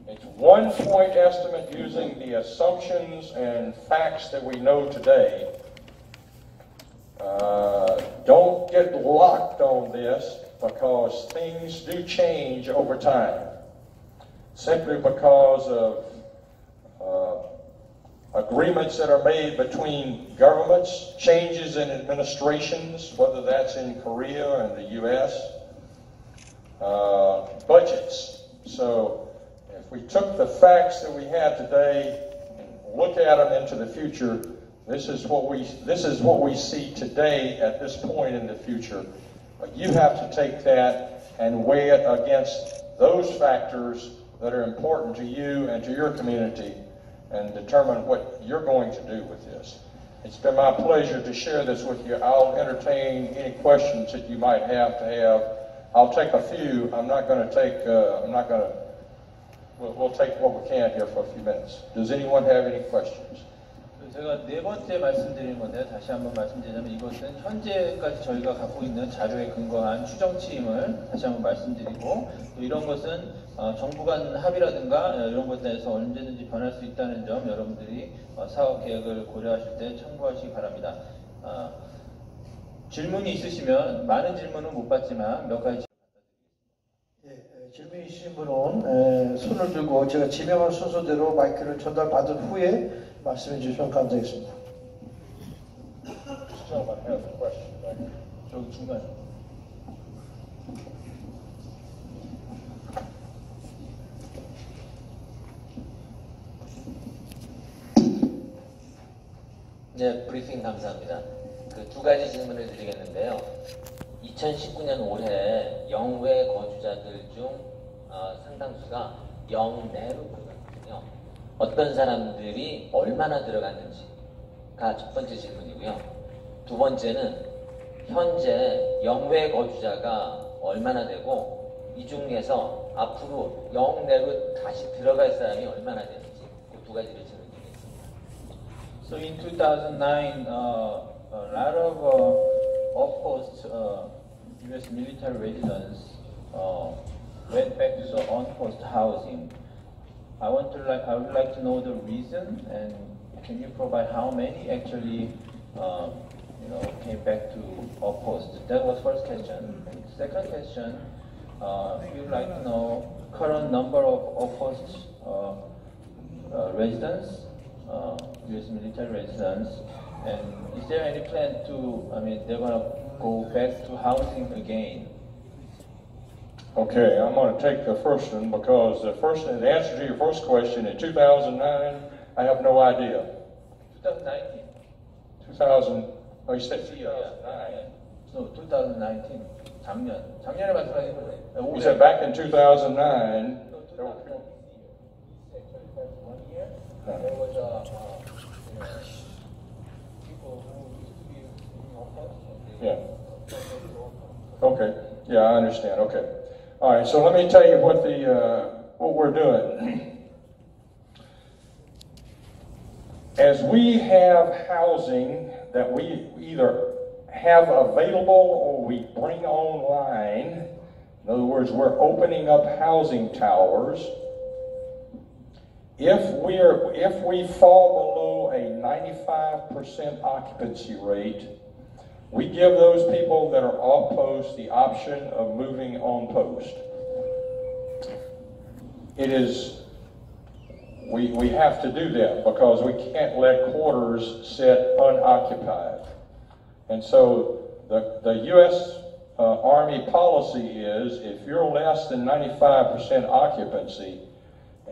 It's 1-point estimate using the assumptions and facts that we know today. Don't get locked on this because things do change over time. Simply because of agreements that are made between governments, changes in administrations, whether that's in Korea or in the U.S., budgets. So if we took the facts that we have today and look at them into the future, this is what we see today at this point in the future. But you have to take that and weigh it against those factors that are important to you and to your community and determine what you're going to do with this. It's been my pleasure to share this with you. I'll entertain any questions that you might have to have. I'll take a few. I'm not going to take, we'll take what we can here for a few minutes. Does anyone have any questions? 제가 네 번째 말씀드리는 건데 다시 한번 말씀드리자면 이것은 현재까지 저희가 갖고 있는 자료에 근거한 추정치임을 다시 한번 말씀드리고 또 이런 것은 정부 간 합의라든가 이런 것에 대해서 언제든지 변할 수 있다는 점 여러분들이 사업 계획을 고려하실 때 참고하시기 바랍니다. 질문이 있으시면 많은 질문은 못 받지만 몇 가지 질문 있으신 분은 손을 들고 제가 지명한 순서대로 마이크를 전달받은 후에 말씀해 주시면 감사하겠습니다. 저기 중간에. 네, 브리핑 감사합니다. 그 두 가지 질문을 드리겠는데요. 2019년 올해 영외 거주자들 중 상당수가 영내로 들어갔거든요. 어떤 사람들이 얼마나 들어갔는지가 첫 번째 질문이고요. 두 번째는 현재 영외 거주자가 얼마나 되고 이 중에서 앞으로 영내로 다시 들어갈 사람이 얼마나 되는지 그 두 가지를 질문드리겠습니다. So in 2009, a lot of off-post U.S. military residents went back to the on-post housing. I would like to know the reason, and can you provide how many actually, came back to off-post? That was first question. And second question, we would like to know current number of off-post residents, U.S. military residents, and is there any plan to? I mean, they're gonna go back to housing again. Okay, I'm going to take the first one because the answer to your first question in 2009, I have no idea. 2019. 2000, oh, you said 2009. No, 2019. 작년에 말씀하신 거예요. You said back in 2009. No, 2019. There was people who used to be living off-post. Yeah. Okay. Yeah, I understand. Okay. All right. So let me tell you what we're doing. As we have housing that we either have available or we bring online, in other words, we're opening up housing towers. If we fall below a 95% occupancy rate, we give those people that are off post the option of moving on post. It is, we have to do that because we can't let quarters sit unoccupied. And so the U.S. Army policy is if you're less than 95% occupancy,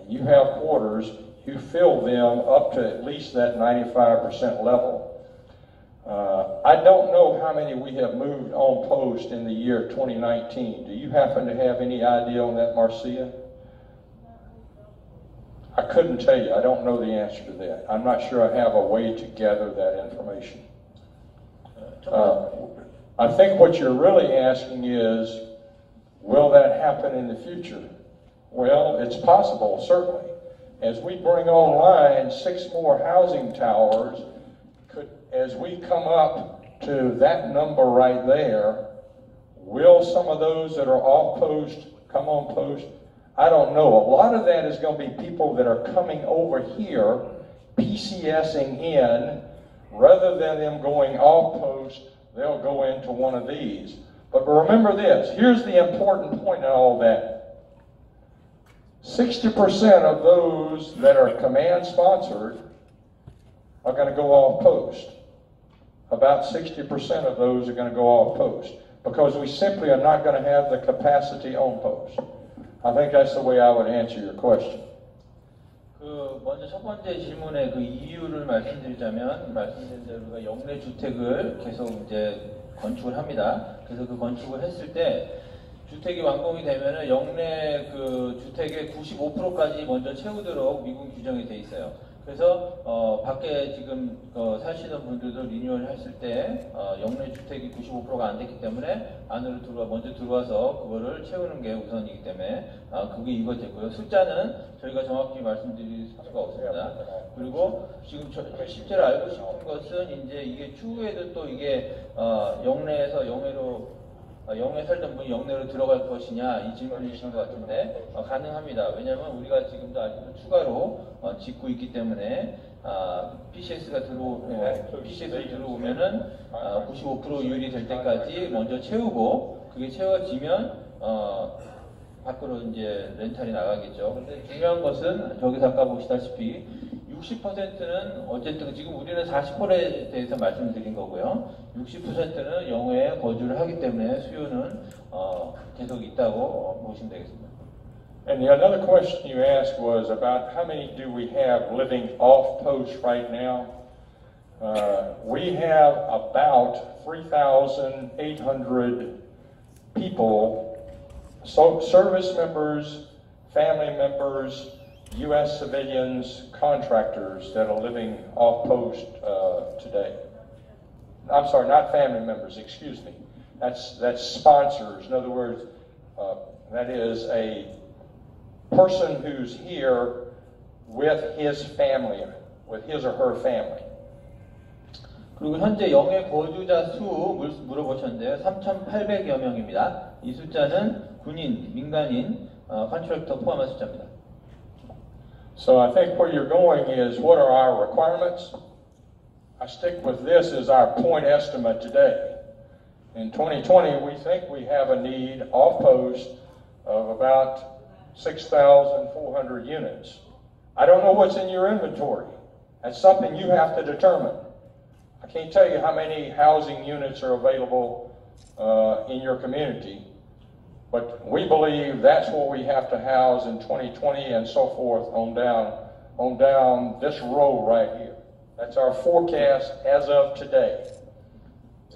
you have quarters, you fill them up to at least that 95% level. I don't know how many we have moved on post in the year 2019. Do you happen to have any idea on that, Marcia? I couldn't tell you. I don't know the answer to that. I'm not sure I have a way to gather that information. I think what you're really asking is, will that happen in the future? Well, it's possible, certainly. As we bring online 6 more housing towers, as we come up to that number right there, will some of those that are off post come on post? I don't know. A lot of that is going to be people that are coming over here, PCSing in, rather than them going off post, they'll go into one of these. But remember this, here's the important point in all that. 60% of those that are command sponsored are going to go off post. About 60% of those are going to go off post because we simply are not going to have the capacity on post. I think that's the way I would answer your question. 먼저 첫 번째 질문의 그 이유를 말씀드리자면 말씀드린 대로 우리가 영내 주택을 계속 이제 건축을 합니다. 그래서 그 건축을 했을 때 주택이 완공이 되면은 영내 그 주택의 95%까지 먼저 채우도록 미군 규정이 돼 있어요. 그래서 밖에 지금 사시는 분들도 리뉴얼 했을 때 영내 주택이 95%가 안 됐기 때문에 안으로 먼저 들어와서 그거를 채우는 게 우선이기 때문에 그게 이루어졌고요. 숫자는 저희가 정확히 말씀드릴 수가 없습니다. 그리고 지금 실제로 알고 싶은 것은 이제 이게 추후에도 또 이게 영내에서 영에 살던 분이 영내로 들어갈 것이냐 이 질문이신 것 같은데 가능합니다. 왜냐하면 우리가 지금도 아직도 추가로 짓고 있기 때문에 PCS가 들어오면은 95% 유리 될 때까지 먼저 채우고 그게 채워지면 밖으로 이제 렌탈이 나가겠죠. 근데 중요한 것은 저기서 아까 보시다시피 60%는 어쨌든 지금 우리는 40%에 대해서 말씀드린 거고요. 60%는 영외에 거주를 하기 때문에 수요는 계속 있다고 보시면 되겠습니다. And the another question you asked was about how many do we have living off post right now? We have about 3,800 people, service members, family members, U.S. civilians, contractors that are living off post today. I'm sorry, not family members, excuse me. That's sponsors. In other words, that is a person who's here with his family, with his or her family. 그리고 현재 영해 거주자 수 물어보셨는데요. 3,800여 명입니다. 이 숫자는 군인, 민간인, 컨트랙터 포함한 숫자입니다. So I think where you're going is what are our requirements? I stick with this as our point estimate today. In 2020, we think we have a need off post of about 6,400 units. I don't know what's in your inventory. That's something you have to determine. I can't tell you how many housing units are available in your community. But we believe that's what we have to house in 2020 and so forth on down this road right here. That's our forecast as of today.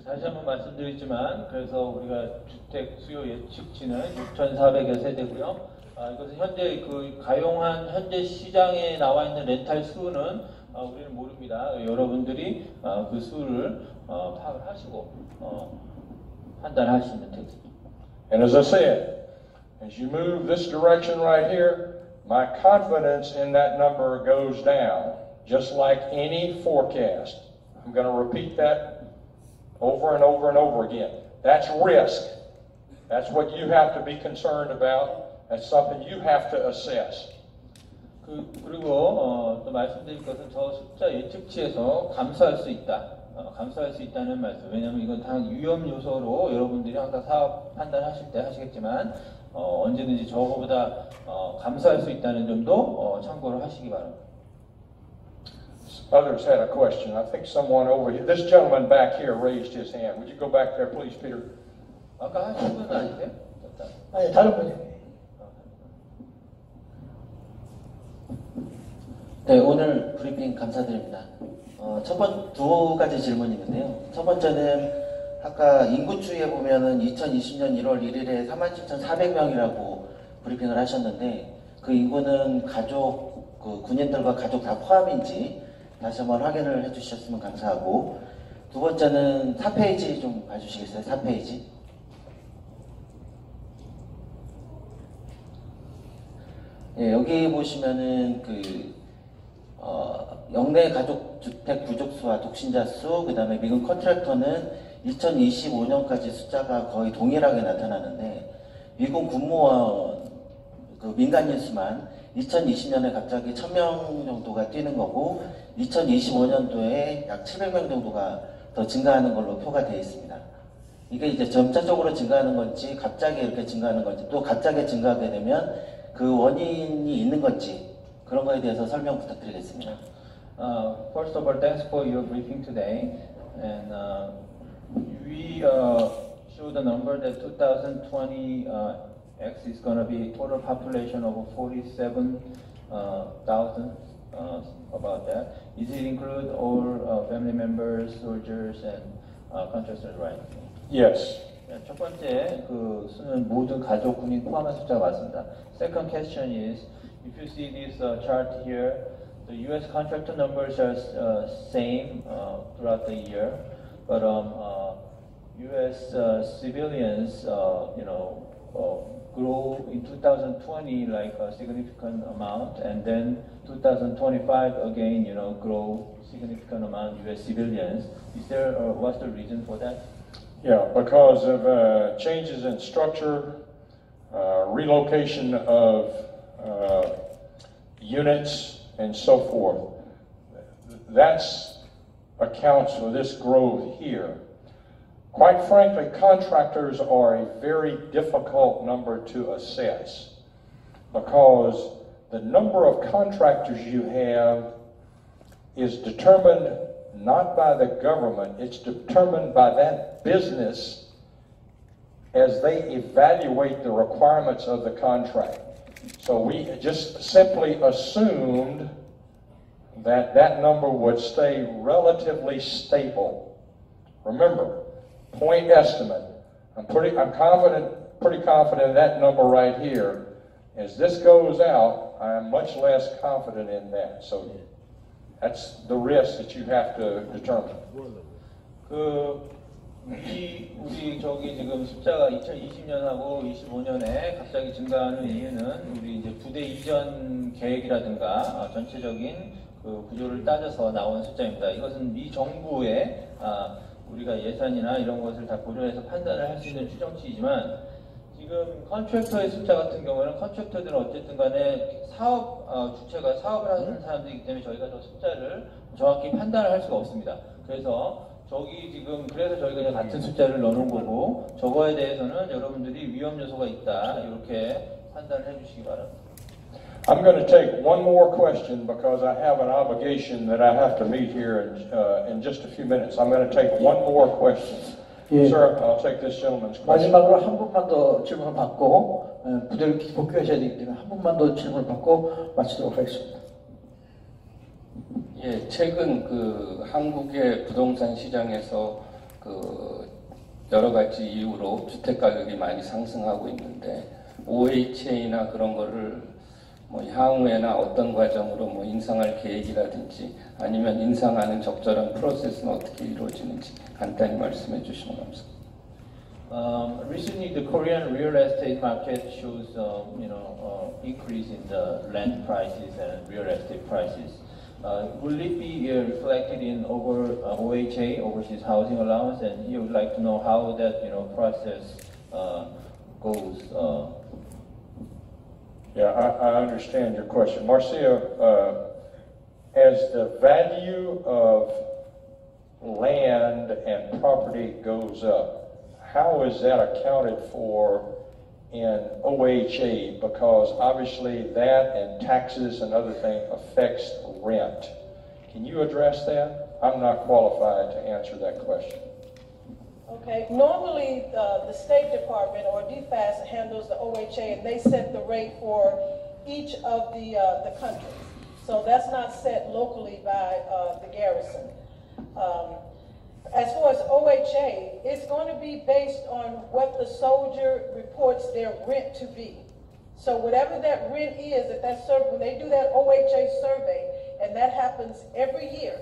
다시 한번 말씀드리지만 그래서 우리가 주택 수요 예측치는 6,400여 세대고요. 이것은 현재 가용한 현재 시장에 나와 있는 렌탈 수는 우리는 모릅니다. 여러분들이 그 수를 파악을 하시고 판단하시면 되겠습니다. And as I said, as you move this direction right here, my confidence in that number goes down, just like any forecast. I'm going to repeat that over and over and over again. That's risk. That's what you have to be concerned about. That's something you have to assess. 그리고 또 말씀드릴 것은 저 숫자 예측치에서 감소할 수 있다. 감소할 수 있다는 말씀. 왜냐하면 이건 다 위험 요소로 여러분들이 항상 사업 판단하실 때 하시겠지만 언제든지 저거보다 감소할 수 있다는 점도 참고를 하시기 바랍니다. Others had a question. I think someone over here, this gentleman back here raised his hand. Would you go back there, please, Peter? 아까 하신 분 아니세요? 아니, 다른 분이요. 네, 오늘 브리핑 감사드립니다. 두 가지 질문이 있는데요. 첫 번째는 아까 인구추이에 보면은 2020년 1월 1일에 37,400명이라고 브리핑을 하셨는데 그 인구는 가족, 군인들과 가족 다 포함인지 다시 한번 확인을 해주셨으면 감사하고, 두 번째는 4페이지 좀 봐주시겠어요? 4페이지. 예, 여기 보시면은 영내 가족 주택 부족수와 독신자 수, 그 다음에 미군 컨트랙터는 2025년까지 숫자가 거의 동일하게 나타나는데, 미군 군무원 민간인 수만 2020년에 갑자기 1000명 정도가 뛰는 거고 2025년도에 약 700명 정도가 더 증가하는 걸로 표가 되어 있습니다. 이게 이제 점차적으로 증가하는 건지 갑자기 이렇게 증가하는 건지, 또 갑자기 증가하게 되면 그 원인이 있는 건지, 그런 거에 대해서 설명 부탁드리겠습니다. First of all, thanks for your briefing today. And we show the number that 2020 X is going to be total population of 47,000. About that, is it include all family members, soldiers, and contractors, right? Yes. 첫 번째 수는 모든 가족 군인 포함한 숫자가 맞습니다. Second question is, if you see this chart here, The U.S. contractor numbers are same throughout the year, but U.S. civilians, grow in 2020 like a significant amount, and then 2025 again, grow significant amount U.S. civilians. Is there what's the reason for that? Yeah, because of changes in structure, relocation of units, and so forth. That's accounts for this growth here. Quite frankly, contractors are a very difficult number to assess because the number of contractors you have is determined not by the government, it's determined by that business as they evaluate the requirements of the contract. So we just simply assumed that that number would stay relatively stable. Remember, point estimate. I'm pretty confident in that number right here. As this goes out, I'm much less confident in that. So that's the risk that you have to determine. 우리 저기 지금 숫자가 2020년하고 25년에 갑자기 증가하는 이유는 우리 이제 부대 이전 계획이라든가 전체적인 그 구조를 따져서 나온 숫자입니다. 이것은 미 정부의 우리가 예산이나 이런 것을 다 고려해서 판단을 할 수 있는 추정치이지만 지금 컨트랙터의 숫자 같은 경우는 컨트랙터들은 어쨌든 간에 사업 주체가 사업을 하는 사람들이기 때문에 저희가 저 숫자를 정확히 판단을 할 수가 없습니다. 그래서 그래서 저희가 같은 숫자를 넣어놓은 거고 저거에 대해서는 여러분들이 위험 요소가 있다 이렇게 판단을 해주시기 바랍니다. I'm going to take one more question because I have an obligation that I have to meet here in just a few minutes. I'm going to take one more question. 예. Sir, I'll take this gentleman's question. 마지막으로 한 분만 더 질문을 받고 부대를 복귀하셔야 되기 때문에 한 분만 더 질문을 받고 마치도록 하겠습니다. 예, 최근 한국의 부동산 시장에서 여러 가지 이유로 주택 가격이 많이 상승하고 있는데 OHA나 그런 거를 향후에나 어떤 과정으로 인상할 계획이라든지 아니면 인상하는 적절한 프로세스는 어떻게 이루어지는지 간단히 말씀해 주시면 감사합니다. Recently, the Korean real estate market shows, increase in the land prices and real estate prices. Will it be reflected in OHA, Overseas Housing Allowance? And you would like to know how that process goes. Yeah, I understand your question, Marcia. As the value of land and property goes up, how is that accounted for in OHA? Because obviously that and taxes and other things affects rent. Can you address that? I'm not qualified to answer that question. Okay, normally the State Department or DFAS handles the OHA and they set the rate for each of the countries. So that's not set locally by the garrison. As far as OHA, it's going to be based on what the soldier reports their rent to be. So whatever that rent is, when they do that OHA survey, and that happens every year,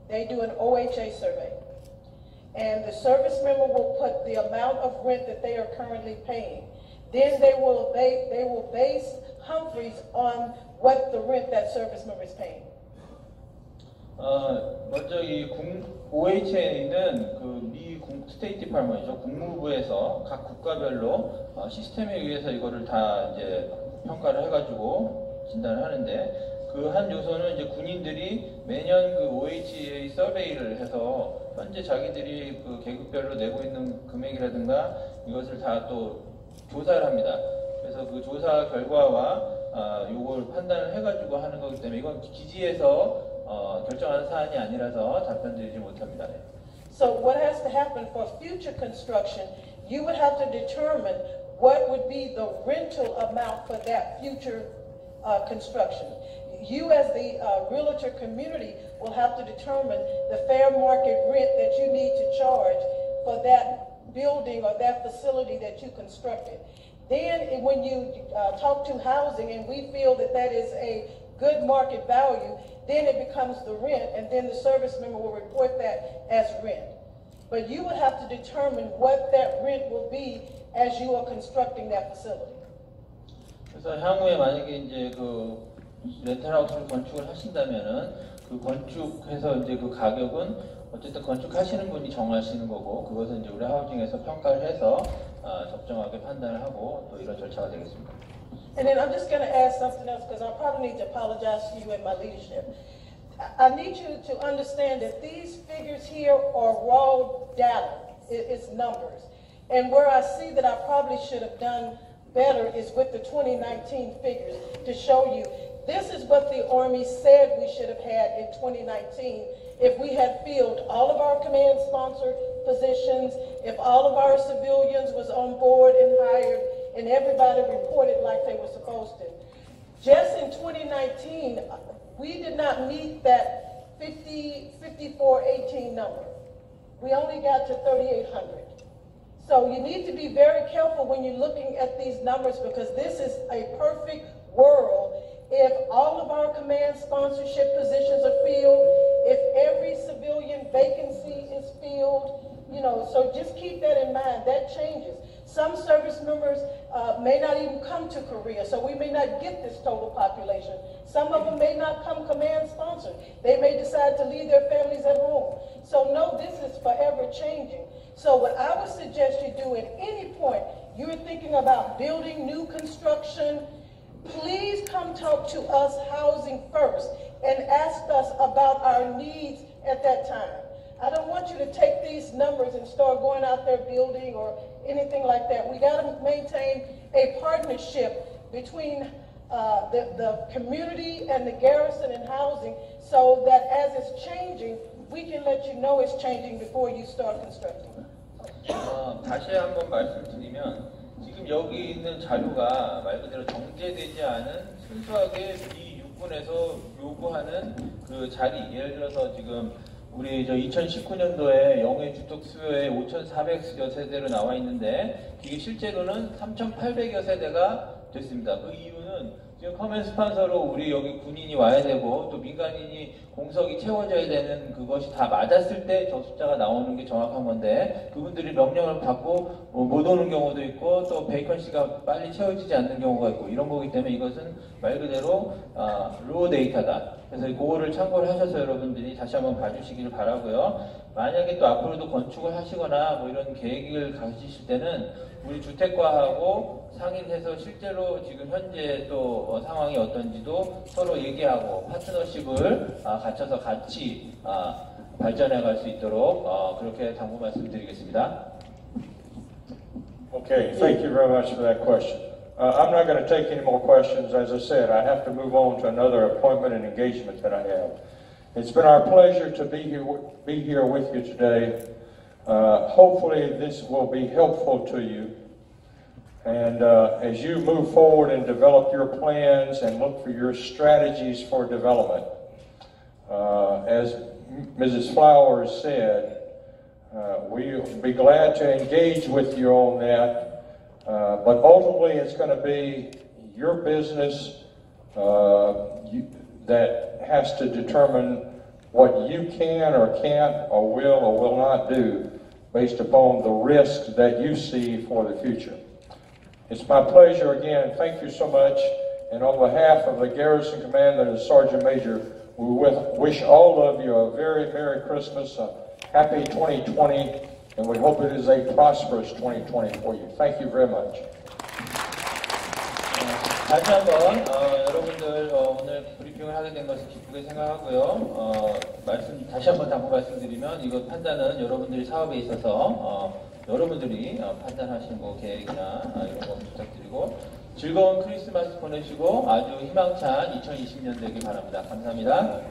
they do an OHA survey. And the service member will put the amount of rent that they are currently paying. Then they will base Humphreys on what the rent that service member is paying. 먼저 이 OHA는 미 스테이트 디파먼트죠. 국무부에서 각 국가별로 시스템에 의해서 이거를 다 이제 평가를 해가지고 진단을 하는데 그 한 요소는 이제 군인들이 매년 OHA 서베이를 해서 현재 자기들이 계급별로 내고 있는 금액이라든가 이것을 다 또 조사를 합니다. 그래서 그 조사 결과와 요걸 판단을 해가지고 하는 거기 때문에 이건 기지에서 결정하는 사안이 아니라서 답변드리지 못합니다. So what has to happen for future construction, you would have to determine what would be the rental amount for that future construction. You as the realtor community will have to determine the fair market rent that you need to charge for that building or that facility that you constructed. Then when you talk to housing and we feel that that is a good market value, then it becomes the rent, and then the service member will report that as rent. But you would have to determine what that rent will be as you are constructing that facility. 그래서 향후에 만약에 이제 그 렌탈하우스를 건축을 하신다면은 그 건축해서 이제 그 가격은 어쨌든 건축하시는 분이 정하시는 거고, 그것은 이제 우리 하우징에서 평가를 해서 적정하게 판단을 하고 또 이런 절차가 되겠습니다. And then I'm just going to add something else because I probably need to apologize to you and my leadership. I need you to understand that these figures here are raw data. It's numbers. And where I see that I probably should have done better is with the 2019 figures to show you this is what the Army said we should have had in 2019 if we had filled all of our command sponsored positions, if all of our civilians was on board and hired, and everybody reported like they were supposed to. Just in 2019, we did not meet that 5418 number. We only got to 3,800. So you need to be very careful when you're looking at these numbers because this is a perfect world if all of our command sponsorship positions are filled, if every civilian vacancy is filled, you know, so just keep that in mind. That changes. Some service members may not even come to Korea, so we may not get this total population. Some of them may not come command sponsored. They may decide to leave their families at home. So no, this is forever changing. So what I would suggest you do at any point, you're thinking about building new construction, please come talk to us housing first and ask us about our needs at that time. I don't want you to take these numbers and start going out there building or anything like that. We got to maintain a partnership between the community and the garrison and housing so that as it's changing, we can let you know it's changing before you start constructing. 다시 한번 말씀드리면 지금 여기 있는 자료가 말 그대로 정제되지 않은 순수하게 이 육군에서 요구하는 그 자리, 예를 들어서 지금 우리 저 2019년도에 영해 주택 수요에 5,400여 세대로 나와 있는데 이게 실제로는 3,800여 세대가 됐습니다. 그 이유는 지금 커맨드 스판서로 우리 여기 군인이 와야 되고 또 민간인이 공석이 채워져야 되는 그것이 다 맞았을 때 저 숫자가 나오는 게 정확한 건데 그분들이 명령을 받고 못 오는 경우도 있고 또 베이컨시가 빨리 채워지지 않는 경우가 있고 이런 거기 때문에 이것은 말 그대로 로우 데이터다. 그래서 그거를 참고를 하셔서 여러분들이 다시 한번 봐주시기를 바라고요. 만약에 또 앞으로도 건축을 하시거나 뭐 이런 계획을 가지실 때는 우리 주택과하고 상의해서 실제로 지금 현재 또 상황이 어떤지도 서로 얘기하고 파트너십을 갖춰서 같이 발전해 갈 수 있도록 그렇게 당부 말씀드리겠습니다. Okay, thank you very much for that question. I'm not going to take any more questions. As I said, I have to move on to another appointment and engagement that I have. It's been our pleasure to be here with you today. Hopefully this will be helpful to you. And as you move forward and develop your plans and look for your strategies for development, as Mrs. Flowers said, we'll be glad to engage with you on that. But ultimately, it's going to be your business that has to determine what you can or can't or will not do based upon the risks that you see for the future. It's my pleasure again. Thank you so much. And on behalf of the Garrison Commander and the Sergeant Major, we wish all of you a very Merry Christmas, a happy 2020, and we hope it is a prosperous 2020 for you. Thank you very much. 다시 한번 여러분들 오늘 브리핑을 하게 된 것을 기쁘게 생각하고요. 다시 한번 당부 말씀드리면 이거 판단은 여러분들이 사업에 있어서 여러분들이 판단하시는 거 계획이나 이런 거 부탁드리고 즐거운 크리스마스 보내시고 아주 희망찬 2020년 되길 바랍니다. 감사합니다.